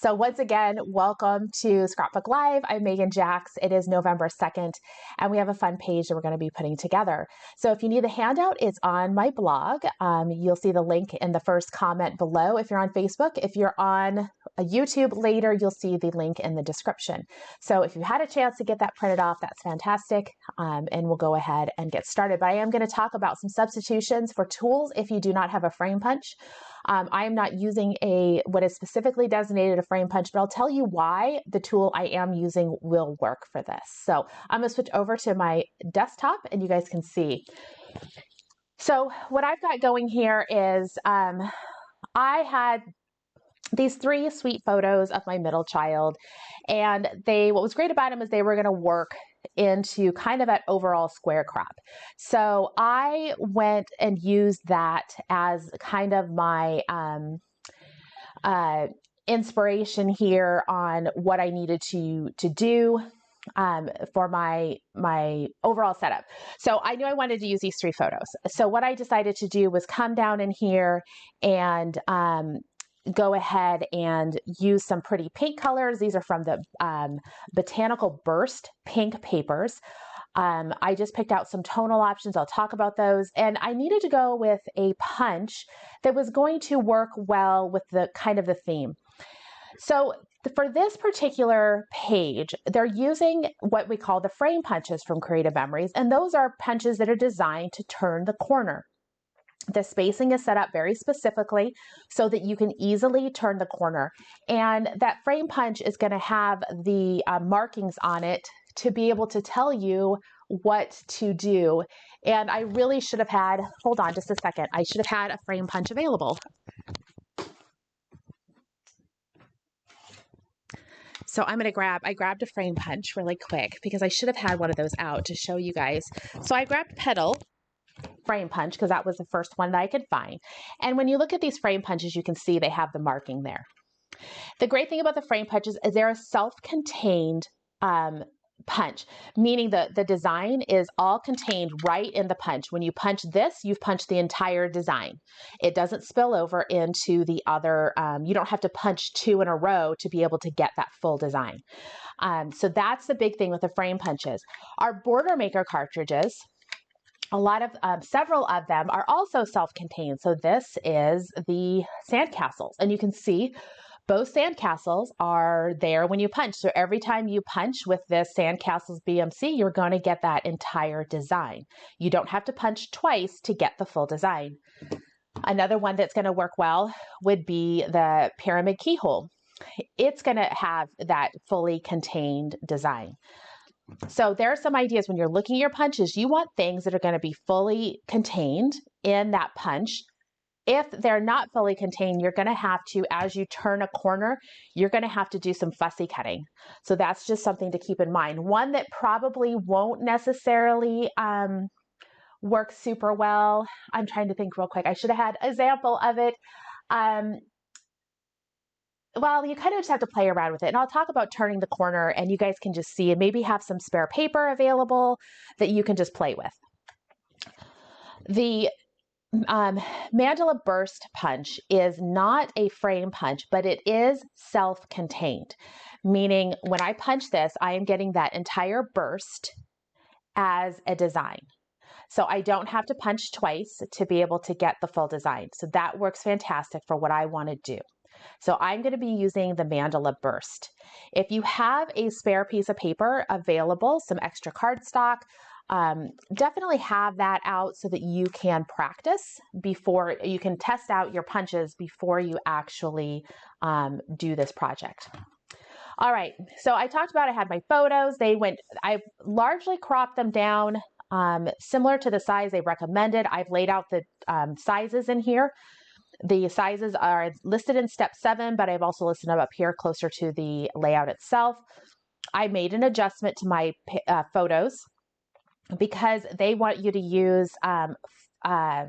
So once again, welcome to Scrapbook Live. I'm Megan Jax. It is November 2nd, and we have a fun page that we're going to be putting together. So if you need the handout, it's on my blog. You'll see the link in the first comment below if you're on Facebook. If you're on YouTube later, you'll see the link in the description. So if you had a chance to get that printed off, that's fantastic, and we'll go ahead and get started. But I am going to talk about some substitutions for tools if you do not have a frame punch. I am not using what is specifically designated a frame punch, but I'll tell you why the tool I am using will work for this. So I'm going to switch over to my desktop and you guys can see. So what I've got going here is I had these three sweet photos of my middle child, and what was great about them is they were going to work into kind of an overall square crop. So I went and used that as kind of my inspiration here on what I needed to do for my overall setup. So I knew I wanted to use these three photos. So what I decided to do was come down in here and go ahead and use some pretty pink colors. These are from the Botanical Burst pink papers. I just picked out some tonal options. I'll talk about those. And I needed to go with a punch that was going to work well with the kind of the theme. So for this particular page, they're using what we call the frame punches from Creative Memories. And those are punches that are designed to turn the corner. The spacing is set up very specifically so that you can easily turn the corner. And that frame punch is going to have the markings on it to be able to tell you what to do. And I really should have had, hold on just a second, I should have had a frame punch available. So I'm going to I grabbed a frame punch really quick because I should have had one of those out to show you guys. So I grabbed Petal frame punch because that was the first one that I could find. And when you look at these frame punches, you can see they have the marking there. The great thing about the frame punches is they're a self-contained punch, meaning the design is all contained right in the punch. When you punch this, you've punched the entire design. It doesn't spill over into the other, you don't have to punch two in a row to be able to get that full design. So that's the big thing with the frame punches. Our Border Maker cartridges, several of them are also self-contained. So this is the sandcastles, and you can see both sandcastles are there when you punch. So every time you punch with this Sandcastles BMC, you're going to get that entire design. You don't have to punch twice to get the full design. Another one that's going to work well would be the Pyramid Keyhole. It's going to have that fully contained design. So there are some ideas when you're looking at your punches. You want things that are going to be fully contained in that punch. If they're not fully contained, you're going to have to, as you turn a corner, you're going to have to do some fussy cutting. So that's just something to keep in mind. One that probably won't necessarily work super well. I'm trying to think real quick. I should have had an example of it. Well, you kind of just have to play around with it. And I'll talk about turning the corner, and you guys can just see and maybe have some spare paper available that you can just play with. The Mandala Burst punch is not a frame punch, but it is self-contained, meaning when I punch this, I am getting that entire burst as a design. So I don't have to punch twice to be able to get the full design. So that works fantastic for what I want to do. So I'm going to be using the Mandala Burst. If you have a spare piece of paper available, some extra cardstock, definitely have that out so that you can practice before you can test out your punches before you actually do this project. All right, so I talked about I had my photos. I've largely cropped them down similar to the size they recommended. I've laid out the sizes in here. The sizes are listed in step 7, but I've also listed them up here closer to the layout itself. I made an adjustment to my photos because they want you to use 3¼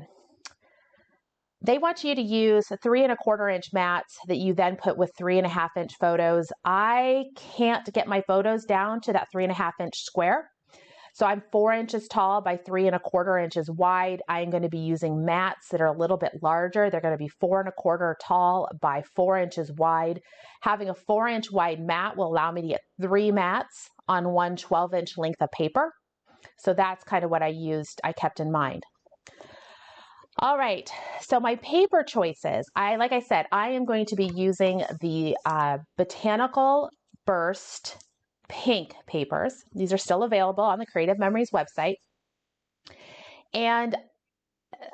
inch mats that you then put with 3½ inch photos. I can't get my photos down to that 3½ inch square. So I'm 4 inches tall by 3¼ inches wide. I'm going to be using mats that are a little bit larger. They're going to be 4¼ tall by 4 inches wide. Having a 4-inch wide mat will allow me to get 3 mats on one 12-inch length of paper. So that's kind of what I kept in mind. All right, so my paper choices, like I said, I am going to be using the Botanical Burst pink papers. These are still available on the Creative Memories website. And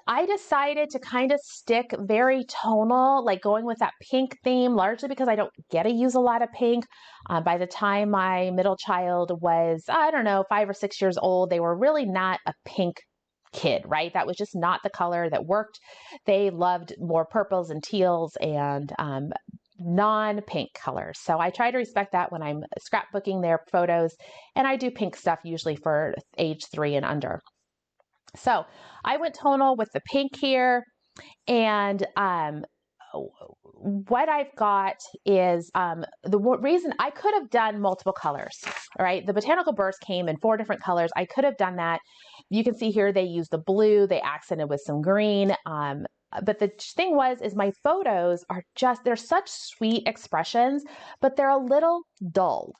I decided to kind of stick very tonal, like going with that pink theme, largely because I don't get to use a lot of pink. By the time my middle child was, I don't know, 5 or 6 years old, they were really not a pink kid, right? That was just not the color that worked. They loved more purples and teals and non-pink colors. So I try to respect that when I'm scrapbooking their photos, and I do pink stuff usually for age 3 and under. So I went tonal with the pink here, and what I've got is the reason I could have done multiple colors. All right, the Botanical Burst came in 4 different colors. I could have done that. You can see here they used the blue, they accented with some green. But the thing is my photos are they're such sweet expressions, but they're a little dull.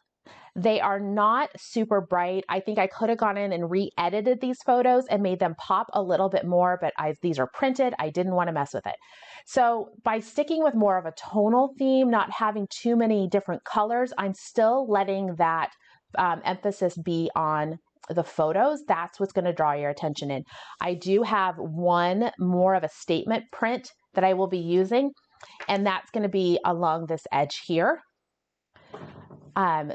They are not super bright. I think I could have gone in and re-edited these photos and made them pop a little bit more, but these are printed. I didn't want to mess with it. So by sticking with more of a tonal theme, not having too many different colors, I'm still letting that emphasis be on the photos. That's what's going to draw your attention in. I do have one more of a statement print that I will be using, and that's going to be along this edge here.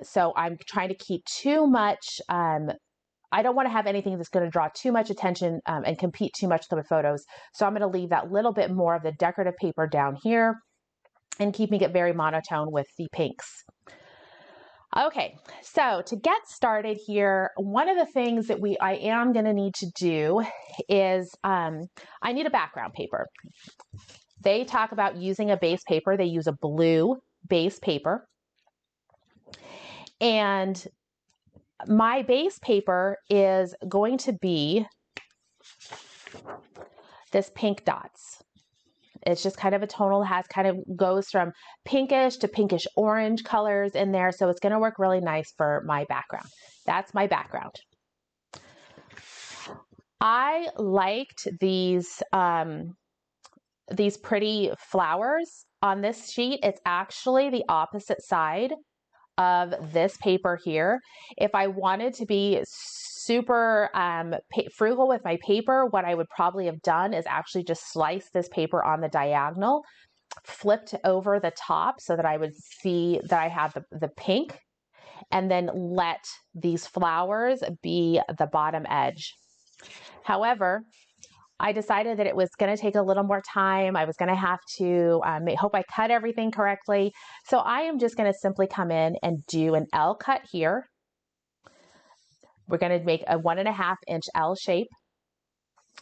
So I'm trying to keep too much, I don't want to have anything that's going to draw too much attention and compete too much with the photos. So I'm going to leave that little bit more of the decorative paper down here and keeping it very monotone with the pinks. Okay, so to get started here, one of the things that I am going to need to do is I need a background paper. They talk about using a base paper. They use a blue base paper. And my base paper is going to be this pink dots. It's just kind of a tonal, goes from pinkish to pinkish orange colors in there. So it's going to work really nice for my background. That's my background. I liked these pretty flowers on this sheet. It's actually the opposite side of this paper here. If I wanted to be super frugal with my paper, what I would probably have done is actually just slice this paper on the diagonal, flipped over the top so that I would see that I have the pink, and then let these flowers be the bottom edge. However, I decided that it was going to take a little more time. I was going to have to hope I cut everything correctly. So I am just going to simply come in and do an L cut here. We're going to make a 1½ inch L shape.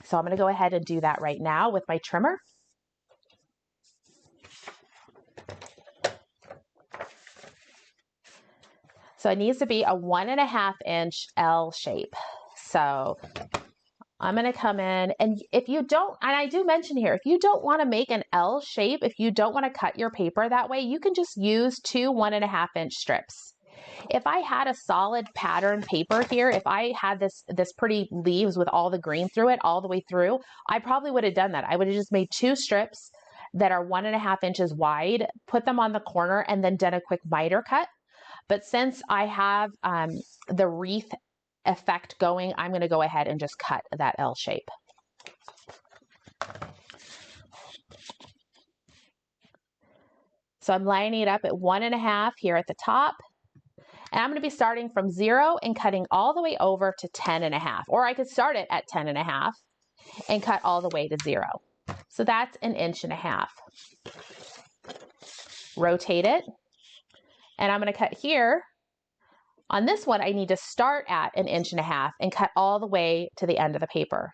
So I'm going to go ahead and do that right now with my trimmer. So it needs to be a 1½ inch L shape. So I'm going to come in, and if you don't, and I do mention here, if you don't want to make an L shape, if you don't want to cut your paper that way, you can just use 2 1½ inch strips. If I had a solid pattern paper here, if I had this pretty leaves with all the green through it all the way through, I probably would have done that. I would have just made 2 strips that are 1½ inches wide, put them on the corner, and then done a quick miter cut. But since I have the wreath effect going, I'm going to go ahead and just cut that L shape. So I'm lining it up at 1½ here at the top, and I'm going to be starting from 0 and cutting all the way over to 10½, or I could start it at 10½ and cut all the way to 0. So that's 1½ inches. Rotate it, and I'm going to cut here. On this one, I need to start at 1½ inches and cut all the way to the end of the paper.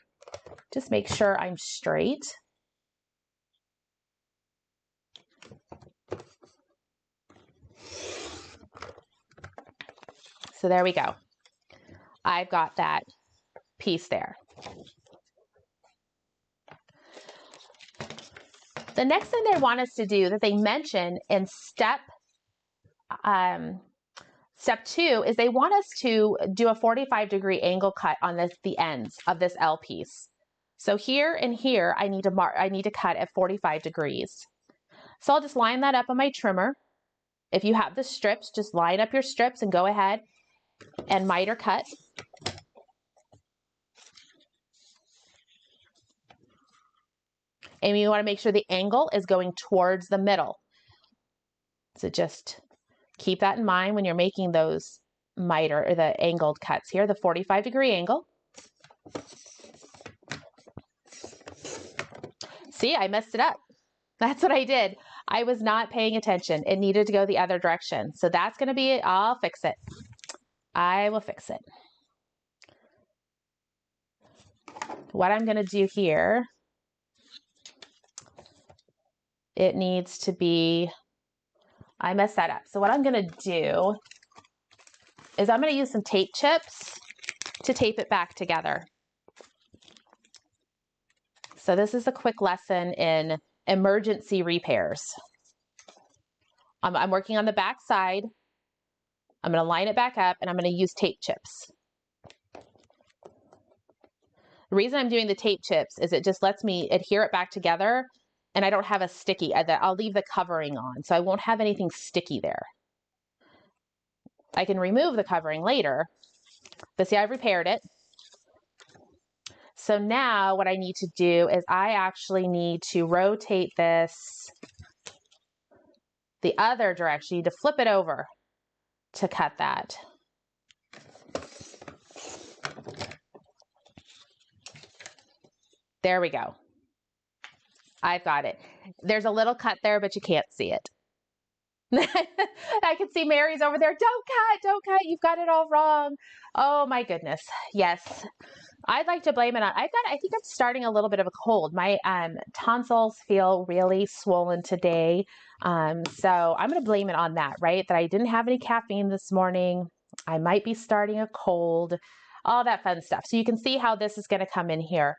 Just make sure I'm straight. So there we go. I've got that piece there. The next thing they want us to do that they mention in step 2 is they want us to do a 45-degree angle cut on the ends of this L piece. So here and here, I need to cut at 45 degrees. So I'll just line that up on my trimmer. If you have the strips, just line up your strips and go ahead and miter cut. And you want to make sure the angle is going towards the middle. So just keep that in mind when you're making those miter or the angled cuts here, the 45-degree angle. See, I messed it up. That's what I did. I was not paying attention. It needed to go the other direction. So that's going to be it. I'll fix it. I will fix it. What I'm going to do here, it needs to be, I messed that up. So what I'm going to do is I'm going to use some tape chips to tape it back together. So this is a quick lesson in emergency repairs. I'm working on the back side. I'm going to line it back up and I'm going to use tape chips. The reason I'm doing the tape chips is it just lets me adhere it back together and I don't have a sticky, I'll leave the covering on, so I won't have anything sticky there. I can remove the covering later, but see, I've repaired it. So now what I need to do is I actually need to rotate this the other direction. You need to flip it over to cut that. There we go. I've got it. There's a little cut there, but you can't see it. I can see Mary's over there. Don't cut. You've got it all wrong. Oh my goodness. Yes. I'd like to blame it on, I think I'm starting a little bit of a cold. My tonsils feel really swollen today. So I'm going to blame it on that, right? That I didn't have any caffeine this morning. I might be starting a cold, all that fun stuff. So you can see how this is going to come in here.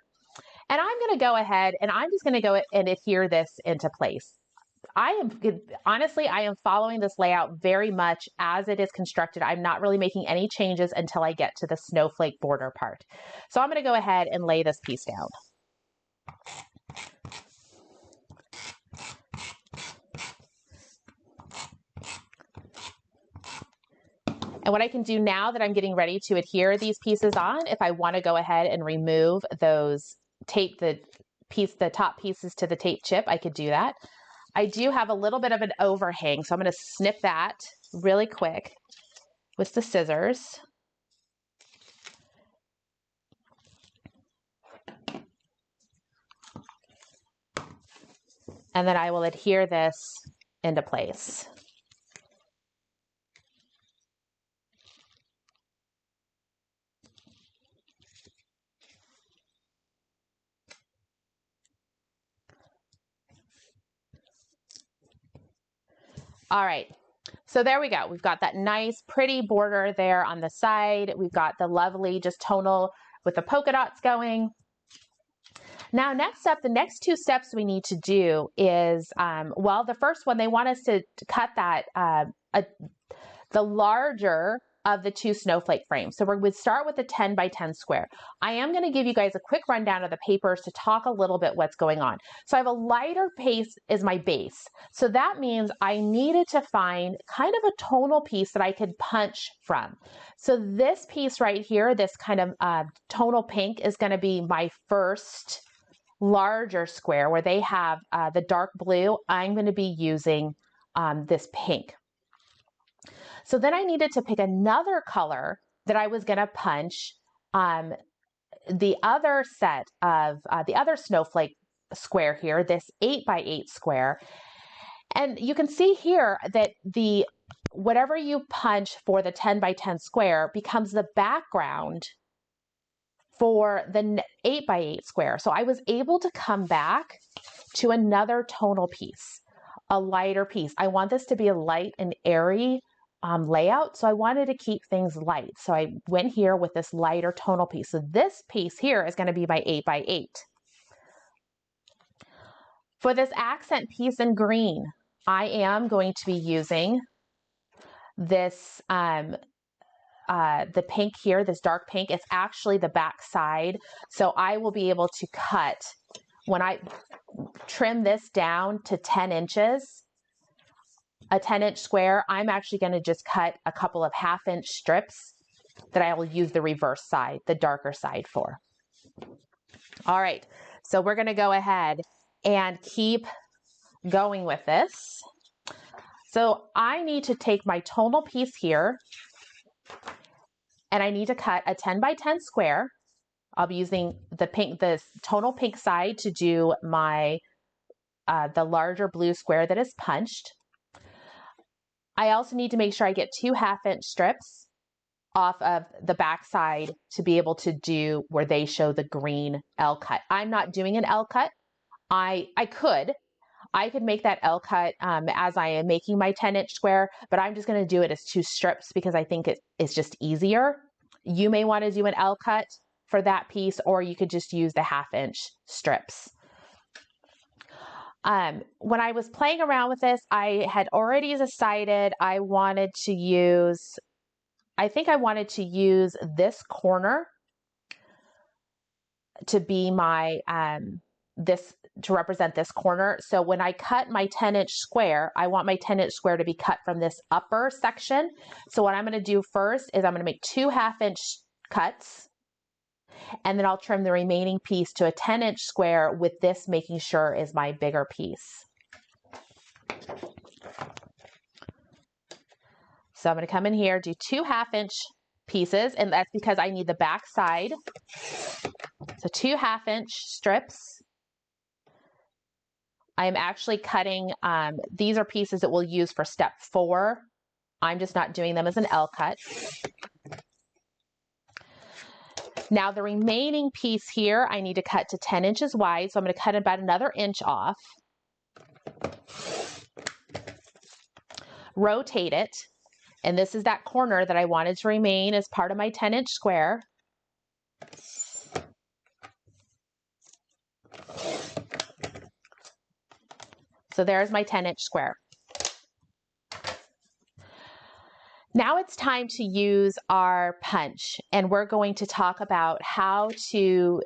And I'm going to go ahead and I'm just going to go and adhere this into place. Honestly, I am following this layout very much as it is constructed. I'm not really making any changes until I get to the snowflake border part. So I'm going to go ahead and lay this piece down. And what I can do now that I'm getting ready to adhere these pieces on, if I want to go ahead and remove those the top pieces to the tape chip, I could do that. I do have a little bit of an overhang, so I'm going to snip that really quick with the scissors. And then I will adhere this into place. All right, so there we go. We've got that nice pretty border there on the side. We've got the lovely just tonal with the polka dots going. Now next up, the next two steps we need to do is, well, the first one, they want us to cut that, the larger of the two snowflake frames. So we're going to start with the 10 by 10 square. I am going to give you guys a quick rundown of the papers to talk a little bit what's going on. So I have a lighter piece as my base. So that means I needed to find kind of a tonal piece that I could punch from. So this piece right here, this kind of tonal pink is going to be my first larger square where they have the dark blue. I'm going to be using this pink. So then I needed to pick another color that I was going to punch the other set of the other snowflake square here, this 8 by 8 square. And you can see here that whatever you punch for the 10 by 10 square becomes the background for the 8 by 8 square. So I was able to come back to another tonal piece, a lighter piece. I want this to be a light and airy layout, so I wanted to keep things light. So I went here with this lighter tonal piece. So this piece here is going to be my 8 by 8. For this accent piece in green, I am going to be using this, the pink here, this dark pink. It's actually the back side. So I will be able to cut, when I trim this down to 10 inches, a 10-inch square, I'm actually going to just cut a couple of 1/2-inch strips that I will use the reverse side, the darker side for. All right, so we're going to go ahead and keep going with this. So I need to take my tonal piece here and I need to cut a 10 by 10 square. I'll be using the tonal pink side to do my the larger blue square that is punched. I also need to make sure I get 2 1/2-inch strips off of the back side to be able to do where they show the green L cut. I'm not doing an L cut. I could make that L cut as I am making my 10-inch square, but I'm just going to do it as 2 strips because I think it's just easier. You may want to do an L cut for that piece, or you could just use the 1/2-inch strips. When I was playing around with this, I had already decided I wanted to use, I think I wanted to use this corner to be my, to represent this corner. So when I cut my 10-inch square, I want my 10-inch square to be cut from this upper section. So what I'm going to do first is I'm going to make 2 1/2-inch cuts, and then I'll trim the remaining piece to a 10-inch square, with this making sure is my bigger piece. So I'm going to come in here, do 2 1/2-inch pieces, and that's because I need the back side. So 2 1/2-inch strips. I am actually cutting, these are pieces that we'll use for step 4. I'm just not doing them as an L cut. Now the remaining piece here, I need to cut to 10 inches wide. So I'm going to cut about another inch off. Rotate it. And this is that corner that I wanted to remain as part of my 10-inch square. So there's my 10-inch square. Now it's time to use our punch, and we're going to talk about how to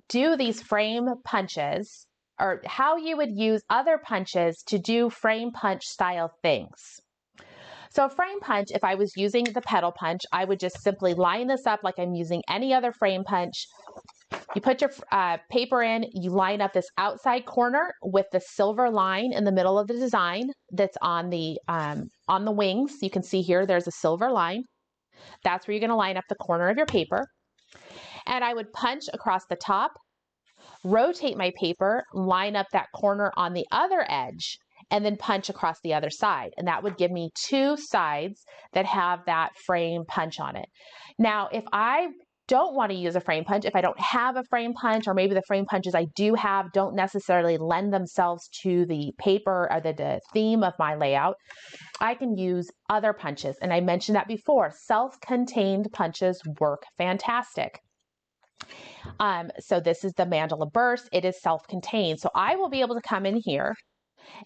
do these frame punches, or how you would use other punches to do frame punch style things. So a frame punch, if I was using the pedal punch, I would just simply line this up like I'm using any other frame punch. You put your paper in, you line up this outside corner with the silver line in the middle of the design that's on the wings. You can see here there's a silver line. That's where you're going to line up the corner of your paper. And I would punch across the top, rotate my paper, line up that corner on the other edge, and then punch across the other side. And that would give me 2 sides that have that frame punch on it. Now, if I don't want to use a frame punch, if I don't have a frame punch, or maybe the frame punches I do have don't necessarily lend themselves to the paper or the theme of my layout, I can use other punches. And I mentioned that before, self-contained punches work fantastic. So this is the mandala burst. It is self-contained. So I will be able to come in here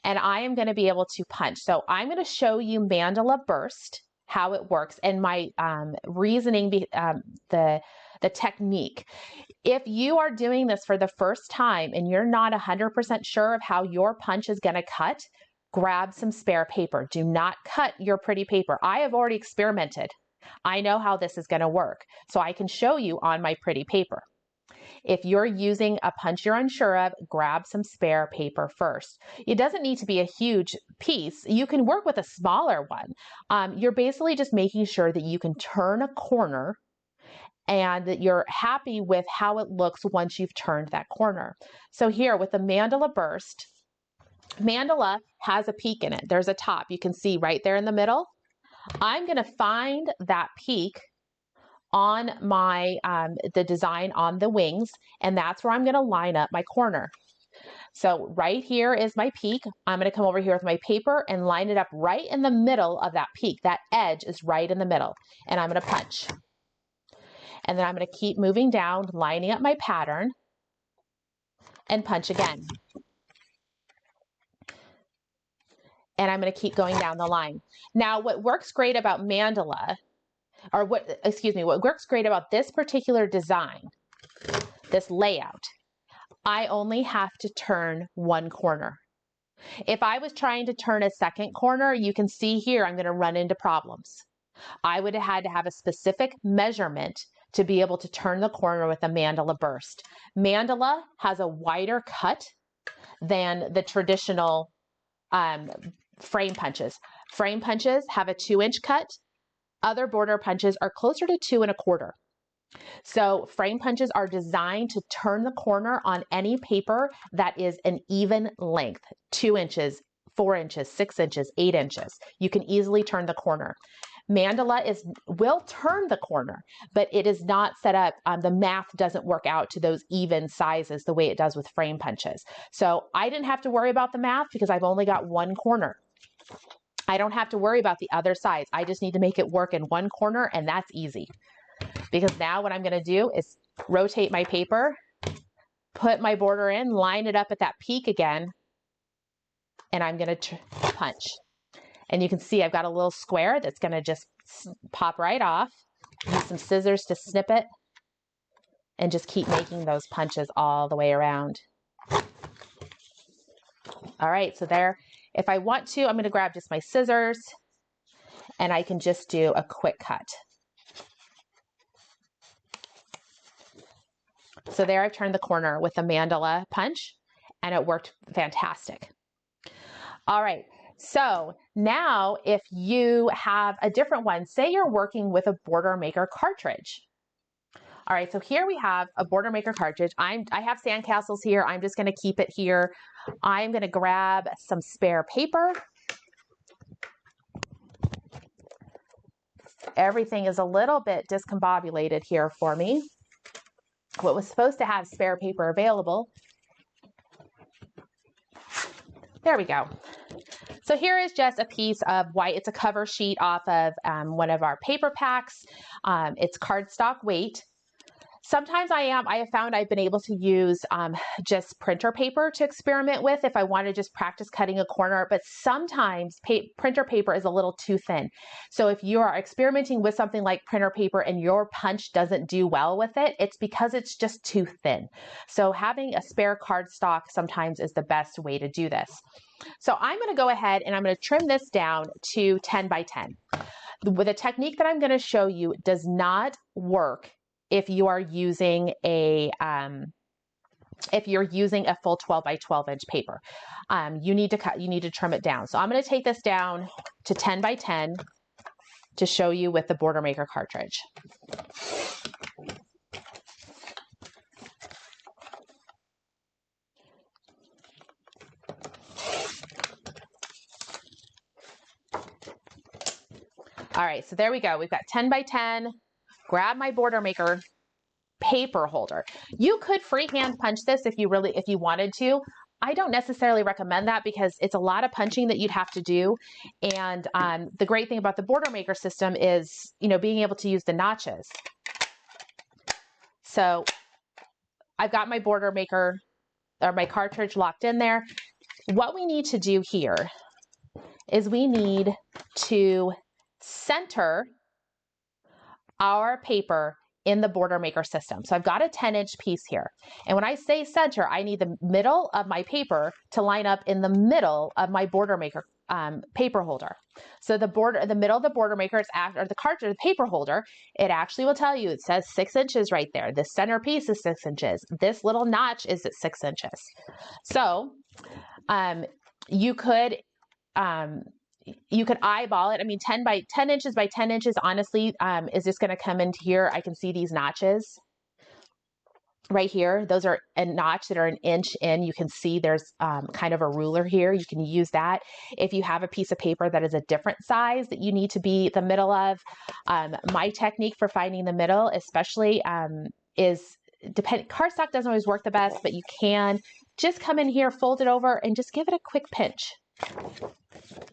and I am going to be able to punch. So I'm going to show you mandala burst, how it works, and my reasoning, the technique. If you are doing this for the first time and you're not 100% sure of how your punch is going to cut, grab some spare paper. Do not cut your pretty paper. I have already experimented. I know how this is going to work, so I can show you on my pretty paper. If you're using a punch you're unsure of, grab some spare paper first. It doesn't need to be a huge piece. You can work with a smaller one. You're basically just making sure that you can turn a corner and that you're happy with how it looks once you've turned that corner. So here with the mandala burst, mandala has a peak in it. There's a top you can see right there in the middle. I'm going to find that peak on my the design on the wings, and that's where I'm going to line up my corner. So right here is my peak. I'm going to come over here with my paper and line it up right in the middle of that peak. That edge is right in the middle. And I'm going to punch. And then I'm going to keep moving down, lining up my pattern, and punch again. And I'm going to keep going down the line. Now, what works great about mandala, or what works great about this particular design, this layout, I only have to turn one corner. If I was trying to turn a second corner, you can see here I'm going to run into problems. I would have had to have a specific measurement to be able to turn the corner with a mandala burst. Mandala has a wider cut than the traditional frame punches. Frame punches have a 2-inch cut. Other border punches are closer to 2 1/4. So frame punches are designed to turn the corner on any paper that is an even length, 2 inches, 4 inches, 6 inches, 8 inches. You can easily turn the corner. Mandala will turn the corner, but it is not set up. The math doesn't work out to those even sizes the way it does with frame punches. So I didn't have to worry about the math because I've only got one corner. I don't have to worry about the other sides. I just need to make it work in one corner, and that's easy. Because now what I'm going to do is rotate my paper, put my border in, line it up at that peak again, and I'm going to punch. And you can see I've got a little square that's going to just pop right off. Use some scissors to snip it, and just keep making those punches all the way around. All right, so there. If I want to, I'm going to grab just my scissors, and I can just do a quick cut. So there I've turned the corner with the mandala punch, and it worked fantastic. All right, so now if you have a different one, say you're working with a border maker cartridge. All right, so here we have a border maker cartridge. I have sandcastles here. I'm just gonna keep it here. I'm gonna grab some spare paper. Everything is a little bit discombobulated here for me. What was supposed to have spare paper available. There we go. So here is just a piece of white. It's a cover sheet off of one of our paper packs. It's cardstock weight. Sometimes I have found I've been able to use just printer paper to experiment with if I want to just practice cutting a corner, but sometimes printer paper is a little too thin. So if you are experimenting with something like printer paper and your punch doesn't do well with it, it's because it's just too thin. So having a spare cardstock sometimes is the best way to do this. So I'm going to go ahead and I'm going to trim this down to 10 by 10. The technique that I'm going to show you does not work if you are using a full 12 by 12 inch paper. You need to trim it down. So I'm going to take this down to 10 by 10 to show you with the border maker cartridge. All right, so there we go. We've got 10 by 10. Grab my border maker paper holder. You could freehand punch this if you wanted to. I don't necessarily recommend that because it's a lot of punching that you'd have to do. And the great thing about the border maker system is, being able to use the notches. So I've got my border maker or my cartridge locked in there. What we need to do here is we need to center our paper in the border maker system. So I've got a 10-inch piece here. And when I say center, I need the middle of my paper to line up in the middle of my border maker paper holder. So the middle of the border maker or the cartridge, the paper holder, it actually will tell you, it says 6 inches right there. The center piece is 6 inches. This little notch is at 6 inches. So you could eyeball it. I mean, 10 inches by 10 inches, honestly, is just going to come into here. I can see these notches right here. Those are a notch that are 1 inch in. You can see there's kind of a ruler here. You can use that. If you have a piece of paper that is a different size that you need to be the middle of, my technique for finding the middle, especially, is cardstock doesn't always work the best, but you can just come in here, fold it over, and just give it a quick pinch.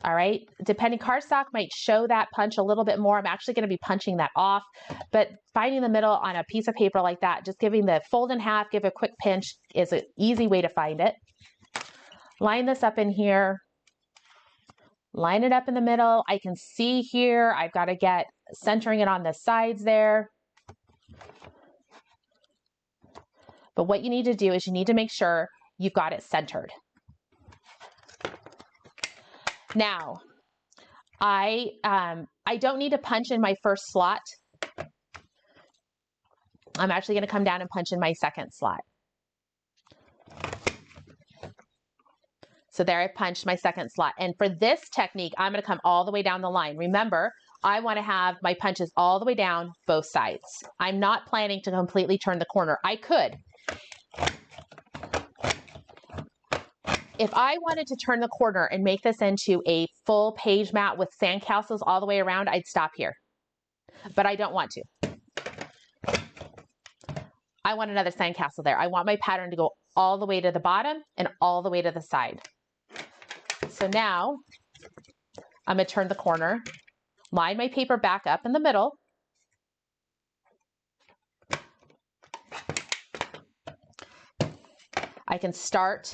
All right, depending, cardstock might show that punch a little bit more. I'm actually going to be punching that off, but finding the middle on a piece of paper like that, just giving the fold in half, give a quick pinch is an easy way to find it. Line this up in here, line it up in the middle. I can see here, I've got to get centering it on the sides there. But what you need to do is you need to make sure you've got it centered. Now, I don't need to punch in my first slot. I'm actually going to come down and punch in my second slot. So there I punched my second slot. And for this technique, I'm going to come all the way down the line. Remember, I want to have my punches all the way down both sides. I'm not planning to completely turn the corner. I could. If I wanted to turn the corner and make this into a full page mat with sandcastles all the way around, I'd stop here. But I don't want to. I want another sandcastle there. I want my pattern to go all the way to the bottom and all the way to the side. So now I'm going to turn the corner, line my paper back up in the middle. I can start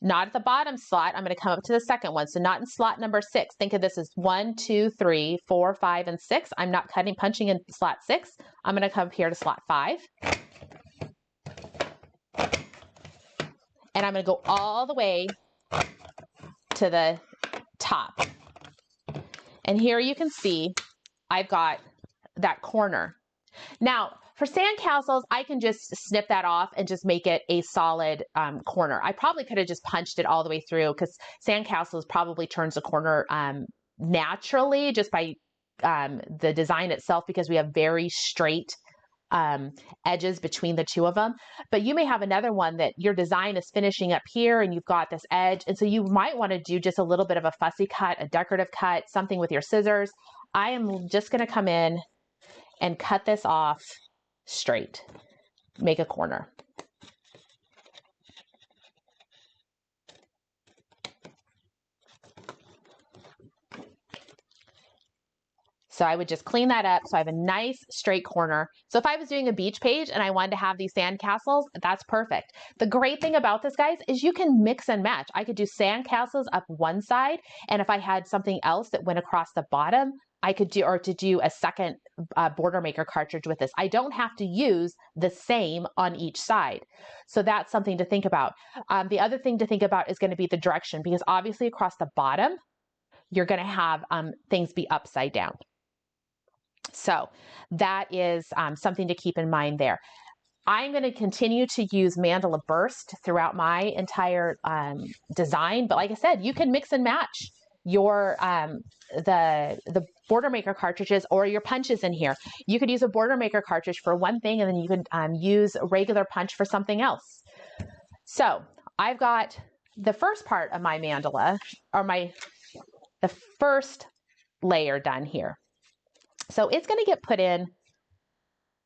not at the bottom slot. I'm going to come up to the second one. So not in slot number 6. Think of this as 1, 2, 3, 4, 5, and 6. I'm not punching in slot 6. I'm going to come up here to slot 5. And I'm going to go all the way to the top. And here you can see I've got that corner. Now, for sandcastles, I can just snip that off and just make it a solid corner. I probably could have just punched it all the way through because sandcastles probably turns a corner naturally just by the design itself, because we have very straight edges between the two of them. But you may have another one that your design is finishing up here and you've got this edge. And so you might want to do just a little bit of a fussy cut, a decorative cut, something with your scissors. I am just going to come in and cut this off straight, make a corner. So I would just clean that up so I have a nice straight corner. So if I was doing a beach page and I wanted to have these sandcastles, that's perfect. The great thing about this, guys, is you can mix and match. I could do sandcastles up one side, and if I had something else that went across the bottom, I could do, or to do a second border maker cartridge with this. I don't have to use the same on each side. So that's something to think about. The other thing to think about is going to be the direction, because obviously across the bottom, you're going to have things be upside down. So that is something to keep in mind there. I'm going to continue to use mandala burst throughout my entire design. But like I said, you can mix and match your the border maker cartridges or your punches in here. You could use a border maker cartridge for one thing, and then you could use a regular punch for something else. So I've got the first part of my mandala, or the first layer done here. So it's going to get put in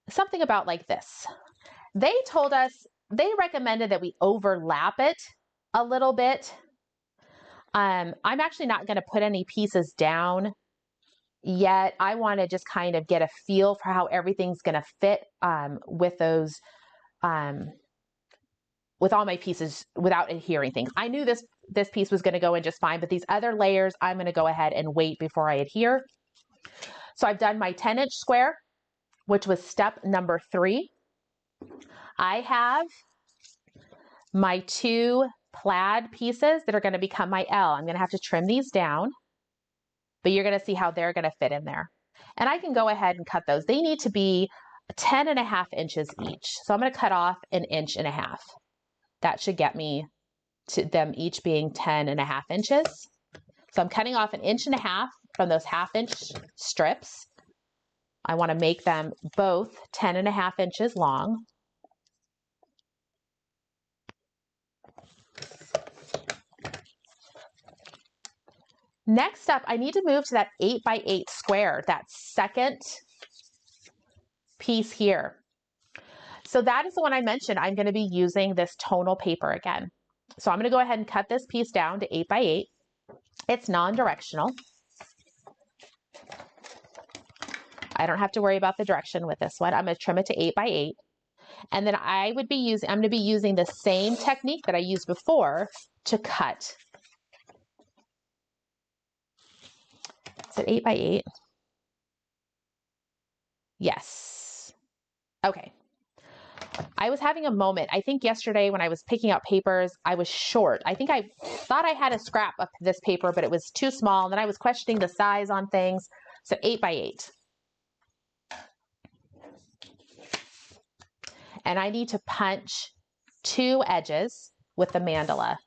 something about like this. They told us, they recommended that we overlap it a little bit. I'm actually not going to put any pieces down yet. I want to just kind of get a feel for how everything's going to fit with those, with all my pieces without adhering things. I knew this piece was going to go in just fine, but these other layers, I'm going to go ahead and wait before I adhere. So I've done my 10-inch square, which was step number 3. I have my 2 plaid pieces that are going to become my L. I'm going to have to trim these down, but you're going to see how they're going to fit in there. And I can go ahead and cut those. They need to be 10.5 inches each. So I'm going to cut off 1.5 inches. That should get me to them each being 10.5 inches. So I'm cutting off 1.5 inches from those 1/2 inch strips. I want to make them both 10.5 inches long. Next up, I need to move to that 8x8 square, that second piece here. So that is the one I mentioned. I'm going to be using this tonal paper again. So I'm going to go ahead and cut this piece down to 8 by 8. It's non-directional. I don't have to worry about the direction with this one. I'm going to trim it to 8 by 8. And then I'm going to be using the same technique that I used before to cut. Is it 8 by 8? Yes. Okay. I was having a moment. I think yesterday when I was picking up papers, I was short. I think I thought I had a scrap of this paper, but it was too small. And then I was questioning the size on things. So 8 by 8. And I need to punch 2 edges with the mandala.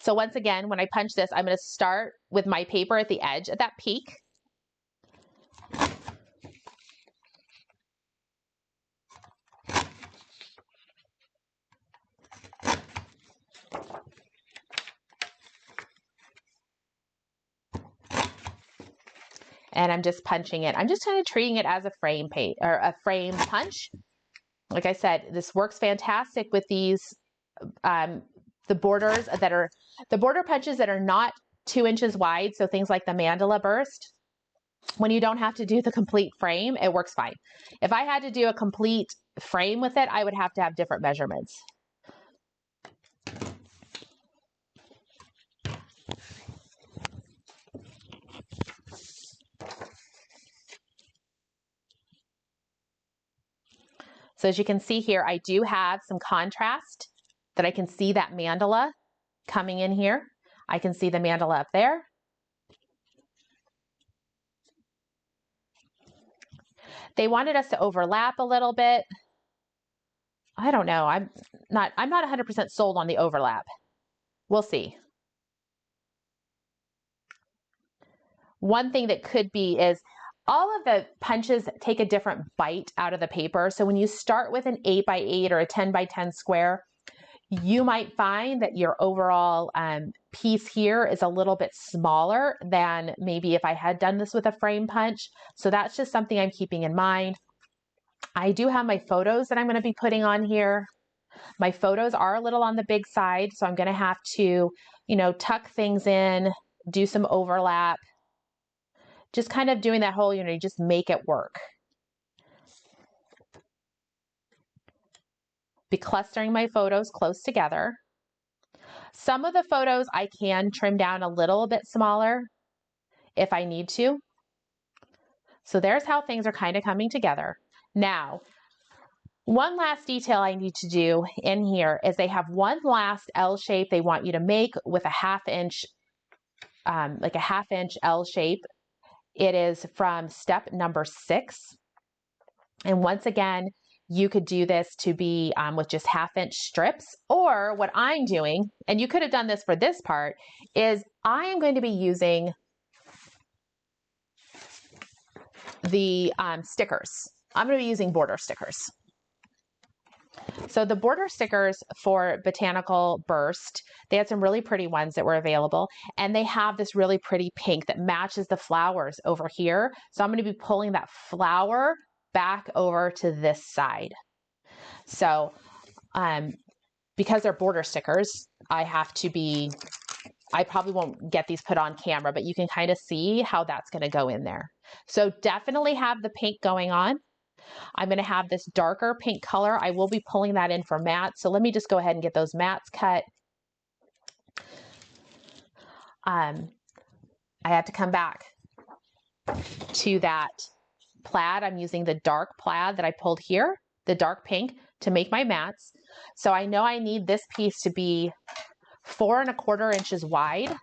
So once again, when I punch this, I'm going to start with my paper at the edge at that peak. And I'm just punching it. I'm just kind of treating it as a frame punch. Like I said, this works fantastic with these the border punches that are not 2 inches wide. So things like the mandala burst, when you don't have to do the complete frame, it works fine. If I had to do a complete frame with it, I would have to have different measurements. So as you can see here, I do have some contrast that I can see that mandala coming in here. I can see the mandala up there. They wanted us to overlap a little bit. I don't know. I'm not 100% sold on the overlap. We'll see. One thing that could be is all of the punches take a different bite out of the paper. So when you start with an 8 by 8 or a 10 by 10 square, you might find that your overall piece here is a little bit smaller than maybe if I had done this with a frame punch. So that's just something I'm keeping in mind. I do have my photos that I'm going to be putting on here. My photos are a little on the big side, so I'm going to have to, tuck things in, do some overlap, just kind of doing that whole, just make it work. Be clustering my photos close together. Some of the photos I can trim down a little bit smaller if I need to. So there's how things are kind of coming together. Now, one last detail I need to do in here is they have one last L shape they want you to make with a 1/2 inch, like a 1/2 inch L shape. It is from step number 6. And once again, you could do this to be with just 1/2 inch strips, or what I'm doing, and you could have done this for this part, is I am going to be using the stickers. I'm going to be using border stickers. So the border stickers for Botanical Burst, they had some really pretty ones that were available, and they have this really pretty pink that matches the flowers over here. So I'm going to be pulling that flower back over to this side. So because they're border stickers, I probably won't get these put on camera, but you can kind of see how that's going to go in there. So definitely have the pink going on. I'm going to have this darker pink color. I will be pulling that in for mats. So let me just go ahead and get those mats cut. I had to come back to that plaid. I'm using the dark plaid that I pulled here, the dark pink, to make my mats. So I know I need this piece to be 4 1/4 inches wide.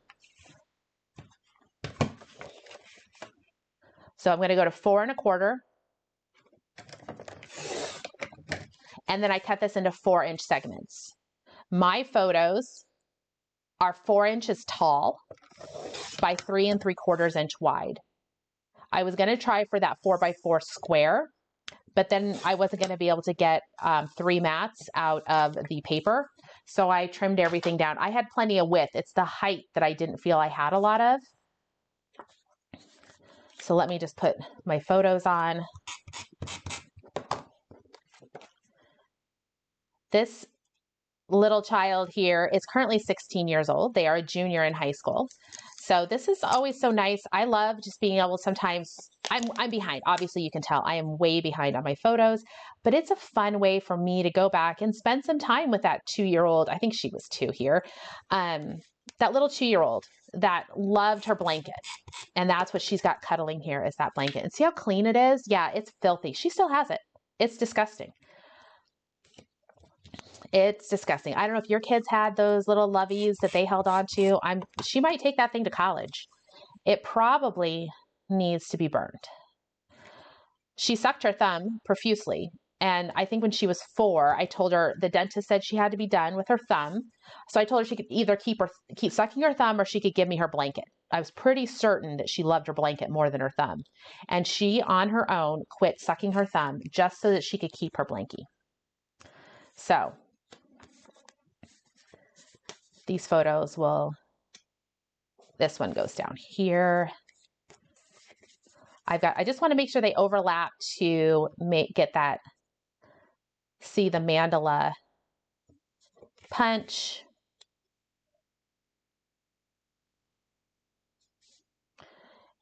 So I'm going to go to 4 1/4. And then I cut this into 4-inch segments. My photos are 4 inches tall by 3 3/4 inch wide. I was going to try for that 4 by 4 square, but then I wasn't going to be able to get 3 mats out of the paper. So I trimmed everything down. I had plenty of width. It's the height that I didn't feel I had a lot of. So let me just put my photos on. This little child here is currently 16 years old. They are a junior in high school. So this is always so nice. I love just being able, sometimes I'm behind. Obviously you can tell I am way behind on my photos, but it's a fun way for me to go back and spend some time with that 2-year-old. I think she was 2 here. That little 2-year-old that loved her blanket. And that's what she's got cuddling here, is that blanket. And see how clean it is? Yeah, it's filthy. She still has it. It's disgusting. It's disgusting. I don't know if your kids had those little loveys that they held on to. She might take that thing to college. It probably needs to be burned. She sucked her thumb profusely. And I think when she was 4, I told her, the dentist said she had to be done with her thumb. So I told her she could either keep sucking her thumb, or she could give me her blanket. I was pretty certain that she loved her blanket more than her thumb. And she, on her own, quit sucking her thumb just so that she could keep her blankie. So these photos this one goes down here. I just want to make sure they overlap to get that, see the mandala punch.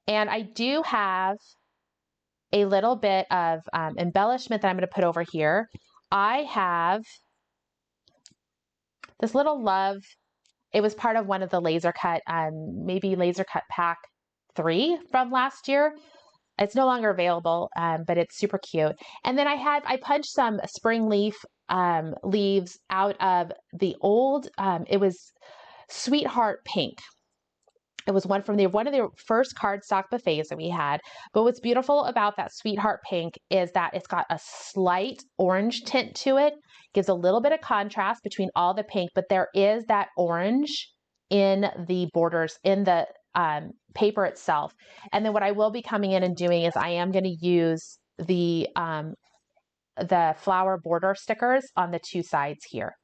And I do have a little bit of embellishment that I'm going to put over here. I have this little love. It was part of one of the laser cut, maybe laser cut pack 3 from last year. It's no longer available, but it's super cute. And then I punched some spring leaves out of the old, it was Sweetheart Pink. It was one of the first cardstock buffets that we had. But what's beautiful about that Sweetheart Pink is that it's got a slight orange tint to it. Gives a little bit of contrast between all the pink, but there is that orange in the borders, in the paper itself. And then what I will be coming in and doing is I am going to use the flower border stickers on the 2 sides here.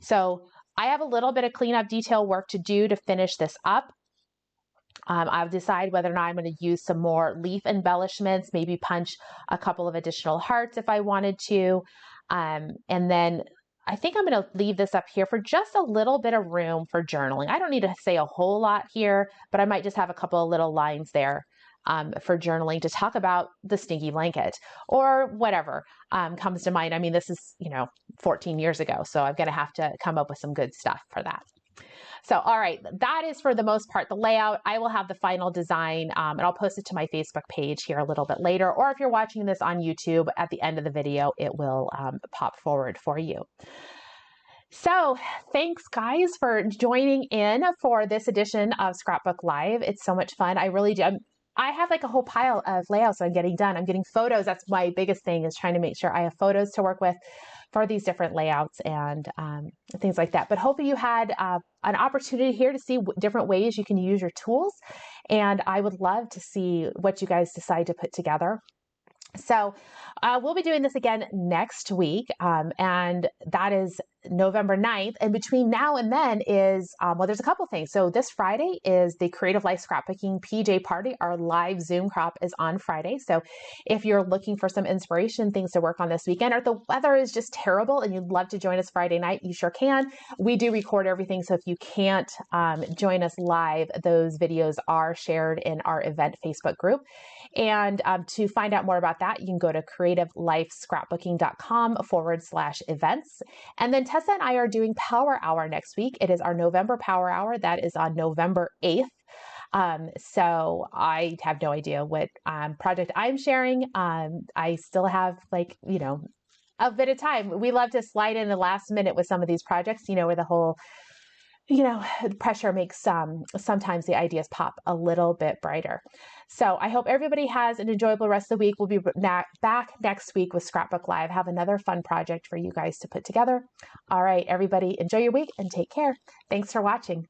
So I have a little bit of cleanup detail work to do to finish this up. I'll decide whether or not I'm going to use some more leaf embellishments, maybe punch a couple of additional hearts if I wanted to. And then I think I'm going to leave this up here for just a little bit of room for journaling. I don't need to say a whole lot here, but I might just have a couple of little lines there for journaling to talk about the stinky blanket or whatever comes to mind. I mean, this is, 14 years ago, so I'm going to have to come up with some good stuff for that. So, all right, that is for the most part the layout. I will have the final design and I'll post it to my Facebook page here a little bit later. Or if you're watching this on YouTube, at the end of the video, it will pop forward for you. So thanks guys for joining in for this edition of Scrapbook Live. It's so much fun. I really do. I have like a whole pile of layouts I'm getting done. I'm getting photos. That's my biggest thing, is trying to make sure I have photos to work with for these different layouts and things like that. But hopefully you had an opportunity here to see different ways you can use your tools. And I would love to see what you guys decide to put together. So we'll be doing this again next week, and that is November 9th. And between now and then is, well, there's a couple things. So this Friday is the Creative Life Scrapbooking PJ Party. Our live Zoom crop is on Friday. So if you're looking for some inspiration, things to work on this weekend, or if the weather is just terrible and you'd love to join us Friday night, you sure can. We do record everything. So if you can't join us live, those videos are shared in our event Facebook group. And to find out more about that, you can go to creativelifescrapbooking.com/events. And then Tessa and I are doing Power Hour next week. It is our November Power Hour. That is on November 8th. So I have no idea what project I'm sharing. I still have a bit of time. We love to slide in the last minute with some of these projects, where the whole pressure makes sometimes the ideas pop a little bit brighter. So I hope everybody has an enjoyable rest of the week. We'll be back next week with Scrapbook Live. Have another fun project for you guys to put together. All right, everybody, enjoy your week and take care. Thanks for watching.